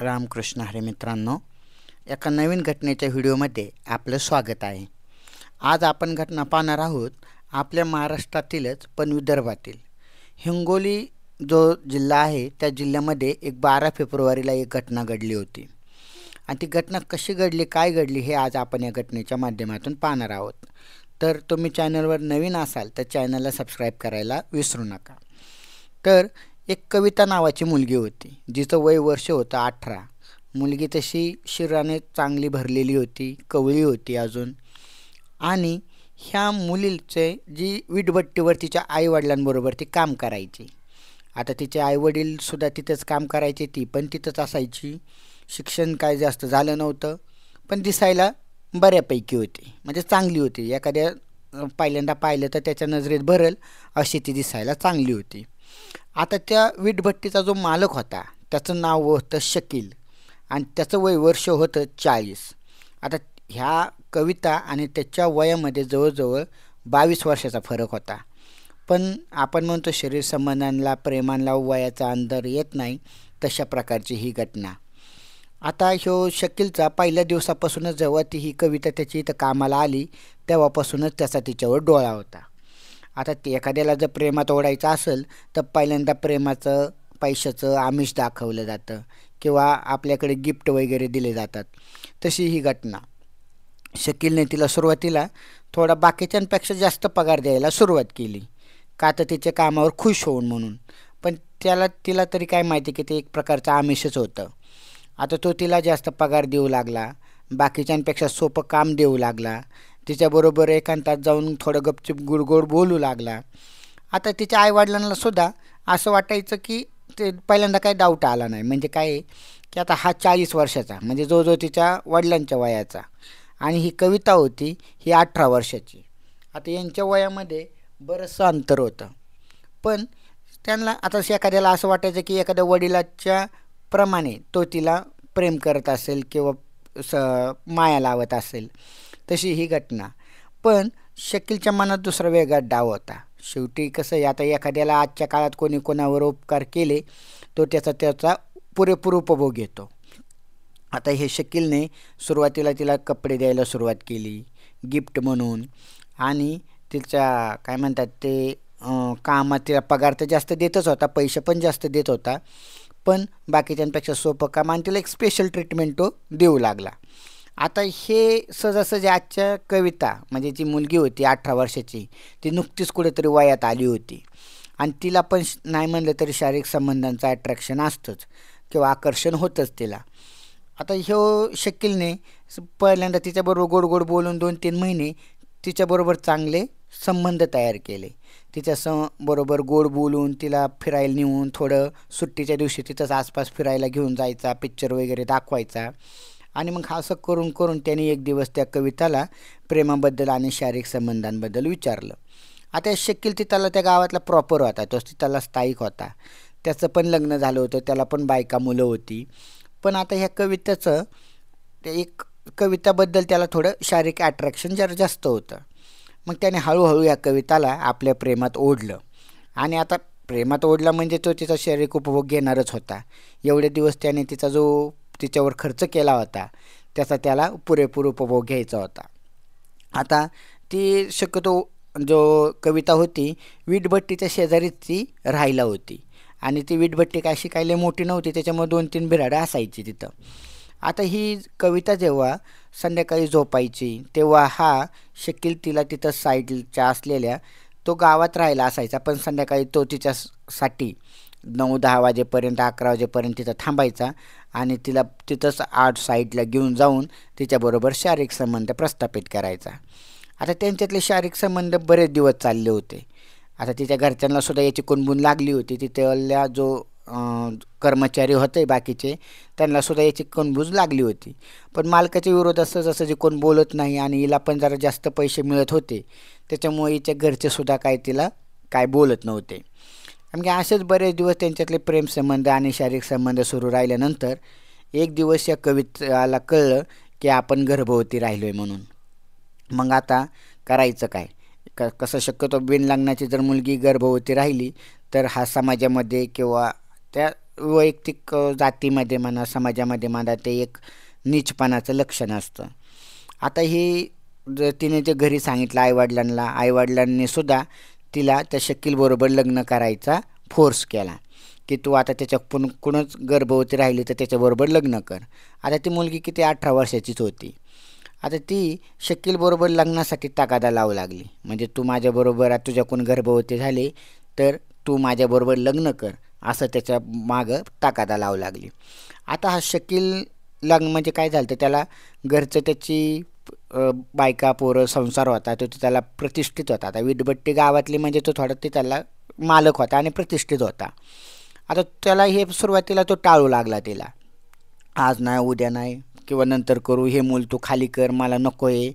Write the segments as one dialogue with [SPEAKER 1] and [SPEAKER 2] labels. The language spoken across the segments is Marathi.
[SPEAKER 1] रामकृष्ण हरे मित्रांनो, एका नवीन घटनेच्या व्हिडिओमध्ये आपलं स्वागत आहे। आज आपण घटना पाहणार आहोत आपल्या महाराष्ट्रातीलच पण विदर्भातील हिंगोली जो जिल्हा आहे त्या जिल्ह्यामध्ये एक 12 फेब्रुवारीला एक घटना घडली होती आणि ती घटना कशी घडली, काय घडली हे आज आपण या घटनेच्या माध्यमातून पाहणार आहोत। तर तुम्ही चॅनलवर नवीन असाल तर चॅनलला सबस्क्राइब करायला विसरू नका। तर एक कविता नावाची मुलगी होती, जिचं वय वर्ष होतं 18। मुलगी तशी शरीराने चांगली भरलेली होती, कवळी होती अजून, आणि ह्या मुलीचे जी वीटभट्टीवर तिच्या आईवडिलांबरोबर ती काम करायची। आता तिचे आईवडील सुद्धा तिथंच काम करायचे, ती पण तिथंच असायची। शिक्षण काय जास्त झालं नव्हतं, पण दिसायला बऱ्यापैकी होती, म्हणजे चांगली होती। एखाद्या पहिल्यांदा पाहिलं तर त्याच्या नजरेत भरेल अशी ती दिसायला चांगली होती। आता त्या वीटभट्टीचा जो मालक होता त्याचं नाव होतं शकील आणि त्याचं वय वर्ष होतं 40। आता ह्या कविता आणि त्याच्या वयामध्ये जवळजवळ 22 वर्षाचा फरक होता। पण आपण म्हणतो शरीर संबंधांना प्रेमांना वयाचा अंतर येत नाही, तशा प्रकारची ही घटना। आता ह्यो शकीलचा पहिल्या दिवसापासूनच जेव्हा ती ही कविता त्याची इथं कामाला आली तेव्हापासूनच त्याचा तिच्यावर डोळा होता। आता ते एखाद्याला जर प्रेमात ओढायचं असेल तर पहिल्यांदा प्रेमाचं पैशाचं आमिष दाखवलं जातं किंवा आपल्याकडे गिफ्ट वगैरे दिले जातात। तशी ही घटना, शकीलने तिला सुरुवातीला थोडा बाकीच्यांपेक्षा जास्त पगार द्यायला सुरुवात केली, का तर तिच्या कामावर खुश होऊन म्हणून। पण तिला तरी काय माहिती की ते एक प्रकारचं आमिषच होतं। आता तो तिला जास्त पगार देऊ लागला, बाकीच्यांपेक्षा सोपं काम देऊ लागला, तिच्याबरोबर एकांतात जाऊन थोडं गपचूप गुडगोड बोलू लागला। आता तिच्या आईवडिलांना सुद्धा असं वाटायचं की ते पहिल्यांदा काही डाऊट आला नाही, म्हणजे काय की आता हा 40 वर्षाचा म्हणजे जो तिच्या वडिलांच्या वयाचा, आणि ही कविता होती ही 18 वर्षाची। आता यांच्या वयामध्ये बरंचसं अंतर होतं, पण त्यांना आता एखाद्याला असं वाटायचं की एखाद्या वडिलाच्या प्रमाणे तो तिला प्रेम करत असेल किंवा माया लावत असेल, तशी ही घटना। पण शकीलच्या मनात दुसरा वेगळा डाव होता। शेवटी कसं आहे, आता एखाद्याला आजच्या काळात कोणी कोणावर उपकार केले तो त्याचा पुरेपूर उपभोग घेतो। आता हे शकीलने सुरुवातीला तिला कपडे द्यायला सुरुवात केली गिफ्ट म्हणून, आणि तिच्या काय म्हणतात ते कामात तिला पगार तर जास्त देतच होता, पैसे पण जास्त देत होता, पण बाकीच्यांपेक्षा सोपं काम आणि तिला एक स्पेशल ट्रीटमेंट तो देऊ लागला। आता हे सहजासहजी आजच्या कविता म्हणजे जी मुलगी होती 18 वर्षाची, ती नुकतीच कुठेतरी वयात आली होती आणि तिला पण नाही म्हणलं तरी शारीरिक संबंधांचं अट्रॅक्शन असतंच किंवा आकर्षण होतंच तिला। आता ह्यो शकीलने पहिल्यांदा तिच्याबरोबर गोड गोड बोलून 2-3 महिने तिच्याबरोबर चांगले संबंध तयार केले। बरोबर गोड बोलून तिला फिरायला नेऊन थोडं सुट्टीच्या दिवशी तिथंच आसपास फिरायला घेऊन जायचा, पिक्चर वगैरे दाखवायचा, आणि मग असं करून करून त्याने एक दिवस त्या कविताला प्रेमाबद्दल आणि शारीरिक संबंधांबद्दल विचारलं। आता शकील तिथला त्या गावातला प्रॉपर होता, तो तिथला स्थायिक होता, त्याचं पण लग्न झालं होतं, त्याला पण बायका मुलं होती। पण आता ह्या कवितेचं एक कविताबद्दल त्याला थोडं शारीरिक अट्रॅक्शन जरा जास्त होतं। मग त्याने हळूहळू या कविताला आपल्या प्रेमात ओढलं, आणि आता प्रेमात ओढला म्हणजे तो तिचा शारीरिक उपभोग घेणारच होता। एवढे दिवस त्याने तिच्यावर खर्च केला होता त्याचा त्याला पुरेपूर उपभोग घ्यायचा होता। आता ती शक्यतो जो कविता होती वीटभट्टीच्या शेजारीच ती राहायला होती, आणि ती वीटभट्टी काय शिकायला मोठी नव्हती, त्याच्यामुळे 2-3 बिऱ्हाडं असायची तिथं। आता ही कविता जेव्हा संध्याकाळी झोपायची तेव्हा हा शकील तिला तिथं साईडच्या असलेल्या तो गावात राहायला असायचा, पण संध्याकाळी तो तिच्यासाठी 9-10 वाजेपर्यंत 11 वाजेपर्यंत तिथं थांबायचा आणि तिला तिथंच आठ साईडला घेऊन जाऊन तिच्याबरोबर शारीरिक संबंध प्रस्थापित करायचा। आता त्यांच्यातले शारीरिक संबंध बरेच दिवस चालले होते। आता तिच्या घरच्यांना सुद्धा याची कुणबुण लागली होती, तिथल्या जो कर्मचारी होते बाकीचे त्यांना सुद्धा याची कुणबुण लागली होती, पण मालकाच्या विरोधात सहजासहजी जे कोण बोलत नाही, आणि हिला पण जरा जास्त पैसे मिळत होते, त्याच्यामुळे हिच्या घरचे सुद्धा तिला काय बोलत नव्हते। म्हणजे असेच बरेच दिवस त्यांच्यातले प्रेमसंबंध आणि शारीरिक संबंध सुरू राहिल्यानंतर एक दिवस या कविताला कळलं की आपण गर्भवती राहिलोय म्हणून। मग आता करायचं काय, कसं शक्यतो बिनलग्नाची जर मुलगी गर्भवती राहिली तर हा समाजामध्ये किंवा त्या वैयक्तिक जातीमध्ये म्हणा, समाजामध्ये म्हणा, ते एक नीचपणाचं लक्षण असतं. आता ही तिने ते घरी सांगितलं आईवडिलांना, आईवडिलांनी सुद्धा तिला त्या शकीलबरोबर लग्न करायचा फोर्स केला, की तू आता कुणच गर्भवती राहिली तर त्याच्याबरोबर लग्न कर. आता ती मुलगी किती 18 वर्षाचीच होती. आता ती शकीलबरोबर लग्नासाठी तगादा लावू लागली, म्हणजे तू माझ्याबरोबर तुझ्याकडून गर्भवती झाली तर तू माझ्याबरोबर लग्न कर, असं त्याच्या मागं तगादा लावू लागली. आता हा शकील लग्न म्हणजे काय झालं, त्याला घरचं त्याची बायका पोरं संसार होता, तो त्याला प्रतिष्ठित होता. आता विटभट्टी गावातली म्हणजे तो थोडा ते त्याला मालक होता आणि प्रतिष्ठित होता. आता त्याला हे सुरुवातीला तो टाळू लागला तिला, आज नाही, उद्या नाही, किंवा नंतर करू, हे मूल तू खाली कर, मला नको आहे,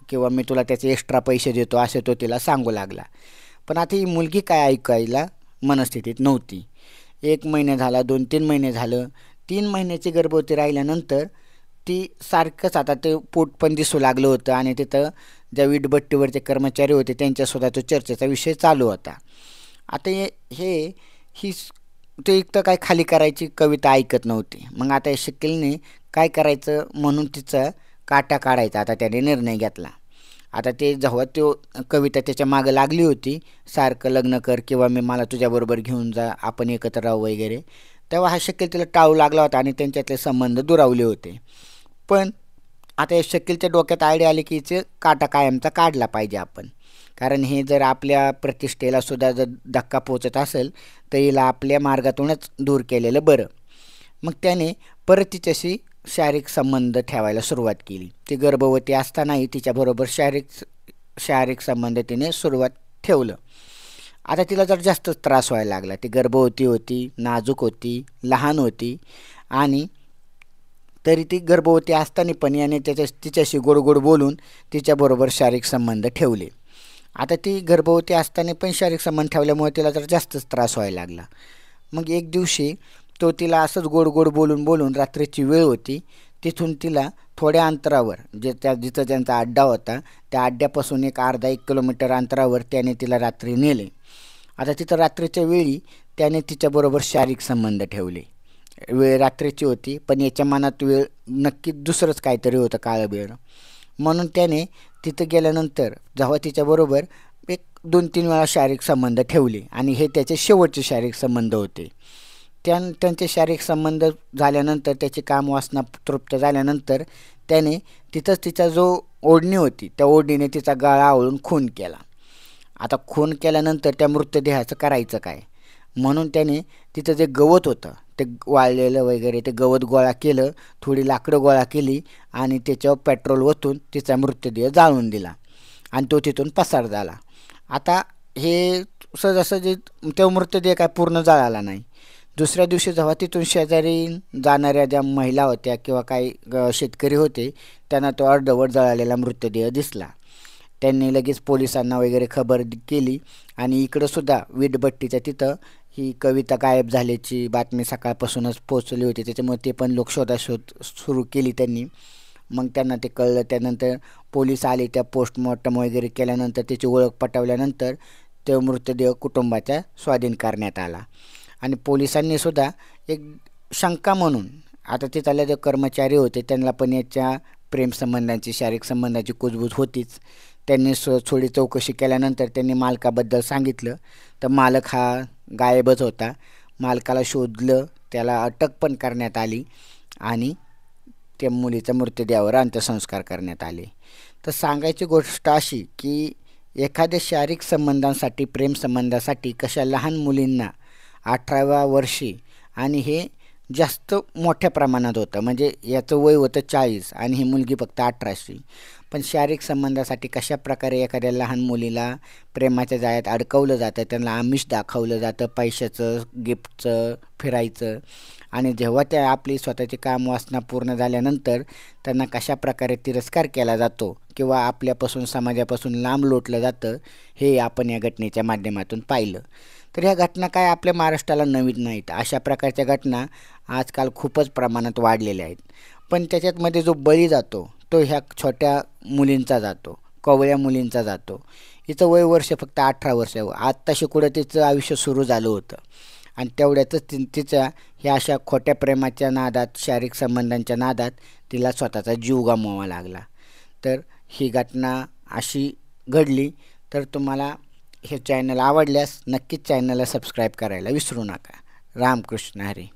[SPEAKER 1] किंवा मी तुला त्याचे एक्स्ट्रा पैसे देतो, असे तो तिला सांगू लागला. पण आता ही मुलगी काय ऐकायला मनस्थितीत नव्हती. 1 महिना झाला, 2-3 महिने झालं, 3 महिन्याची गर्भवती राहिल्यानंतर ती सारखंच आता ते पोट पण दिसू लागलं होतं आणि तिथं ज्या वीटभट्टीवरचे कर्मचारी होते त्यांच्यासुद्धा तो चर्चेचा विषय चालू होता. आता ही ते एक तर काय खाली करायची कविता ऐकत नव्हती. मग आता शकीलने काय करायचं म्हणून तिचा काटा काढायचा आता त्याने निर्णय घेतला. आता ते जेव्हा तो कविता त्याच्या मागं लागली होती, सारखं लग्न कर किंवा मला तुझ्याबरोबर घेऊन जा, आपण एकत्र राहू वगैरे, तेव्हा हा शकील तिला टाळू लागला होता आणि त्यांच्यातले संबंध दुरावले होते. पण आता या शकीलच्या डोक्यात आयडिया आली की हिचे काटा कायमचा काढला पाहिजे आपण, कारण हे जर आपल्या प्रतिष्ठेला सुद्धा जर धक्का पोचत असेल तर हिला आपल्या मार्गातूनच दूर केलेलं बरं. मग त्याने परत तिच्याशी शारीरिक संबंध ठेवायला सुरुवात केली. ती गर्भवती असतानाही तिच्याबरोबर शारीरिक संबंध तिने सुरुवात ठेवलं. आता तिला जर जास्तच त्रास व्हायला लागला. ती गर्भवती होती, नाजूक होती, लहान होती आणि तरी ती गर्भवती असताना पण याने तिच्याशी गोड बोलून तिच्याबरोबर शारीरिक संबंध ठेवले. आता ती गर्भवती असताना पण शारीरिक संबंध ठेवल्यामुळे तिला जर जास्तच त्रास व्हायला लागला. मग एक दिवशी तो तिला असंच गोड बोलून रात्रीची वेळ होती, तिथून तिला थोड्या अंतरावर जिथं ज्यांचा अड्डा होता त्या अड्ड्यापासून एक अर्धा 1 किलोमीटर अंतरावर त्याने तिला रात्री नेले. आता तिथं रात्रीच्या वेळी त्याने तिच्याबरोबर शारीरिक संबंध ठेवले. वेळ रात्रीची होती पण याच्या मनात वेळ नक्की दुसरंच काहीतरी होतं, काळं बेळ. म्हणून त्याने तिथं गेल्यानंतर जेव्हा तिच्याबरोबर एक 2-3 वेळा शारीरिक संबंध ठेवले आणि हे त्याचे शेवटचे शारीरिक संबंध होते. त्यांचे शारीरिक संबंध झाल्यानंतर त्याची कामवासना तृप्त झाल्यानंतर त्याने तिथंच तिचा जो ओढणी होती त्या ओढणीने तिचा गळा आवळून खून केला. आता खून केल्यानंतर त्या मृतदेहाचं करायचं काय, म्हणून त्याने तिथं जे गवत होतं ते वाळलेलं वगैरे ते गवत गोळा केलं, थोडी लाकडं गोळा केली आणि त्याच्यावर पेट्रोल ओतून तिचा मृतदेह जाळून दिला आणि तो तिथून पसार झाला. आता हे सहजासहजी तो मृतदेह काय पूर्ण जळाला नाही. दुसऱ्या दिवशी जेव्हा तिथून शेजारी जाणाऱ्या ज्या महिला होत्या किंवा काही शेतकरी होते त्यांना तो अर्धवट जळालेला मृतदेह दिसला. त्यांनी लगेच पोलिसांना वगैरे खबर केली आणि इकडंसुद्धा वीटभट्टीच्या तिथं ही कविता गायब झाल्याची बातमी सकाळपासूनच पोचली होती, त्याच्यामुळे ते पण शोध सुरू केली त्यांनी. मग त्यांना ते कळलं. त्यानंतर पोलीस आले, त्या पोस्टमॉर्टम वगैरे केल्यानंतर त्याची ओळख पटवल्यानंतर तो मृतदेह कुटुंबाच्या स्वाधीन करण्यात आला. आणि पोलिसांनीसुद्धा एक शंका म्हणून आता तिथले जे कर्मचारी होते त्यांना पण याच्या प्रेमसंबंधांची शारीरिक संबंधाची कुजबूज होतीच. त्यांनी थोडी चौकशी केल्यानंतर त्यांनी मालकाबद्दल सांगितलं तर मालक हा गायबच होता. मालकाला शोधलं, त्याला अटक पण करण्यात आली आणि त्या मुलीच्या मृतदेहावर अंत्यसंस्कार करण्यात आले. तर सांगायची गोष्ट अशी की एखाद्या शारीरिक संबंधांसाठी प्रेमसंबंधासाठी कशा लहान मुलींना 18व्या वर्षी, आणि हे जास्त मोठ्या प्रमाणात होतं, म्हणजे याचं वय होतं 40 आणि ही मुलगी फक्त 18ची, पण शारीरिक संबंधासाठी कशा प्रकारे एखाद्या लहान मुलीला प्रेमाच्या जाळ्यात अडकवलं जातं, त्यांना आमिष दाखवलं जातं, पैशाचं, गिफ्टचं, फिरायचं, आणि जेव्हा त्या आपली स्वतःची कामवासना पूर्ण झाल्यानंतर त्यांना कशा प्रकारे तिरस्कार केला जातो किंवा आपल्यापासून समाजापासून लांब लोटलं जातं, हे आपण या घटनेच्या माध्यमातून पाहिलं. तर ह्या घटना काय आपल्या महाराष्ट्राला नवीन नाहीत. अशा प्रकारच्या घटना आजकाल खूपच प्रमाणात वाढलेल्या आहेत. पण त्याच्यातमध्ये जो बळी जातो तो ह्या छोट्या मुलींचा जातो, कोवळ्या मुलींचा जातो. हिचं वय वर्ष फक्त 18 वर्ष, आत्ताशी कुठं तिचं आयुष्य सुरू झालं होतं आणि तेवढ्यातच तिच्या ह्या अशा खोट्या प्रेमाच्या नादात, शारीरिक संबंधांच्या नादात तिला स्वतःचा जीव गमवावा लागला. तर ही घटना अशी घडली. तर तुम्हाला हे चॅनल आवडल्यास नक्कीच चॅनलला सबस्क्राईब करायला विसरू नका. रामकृष्ण हरी.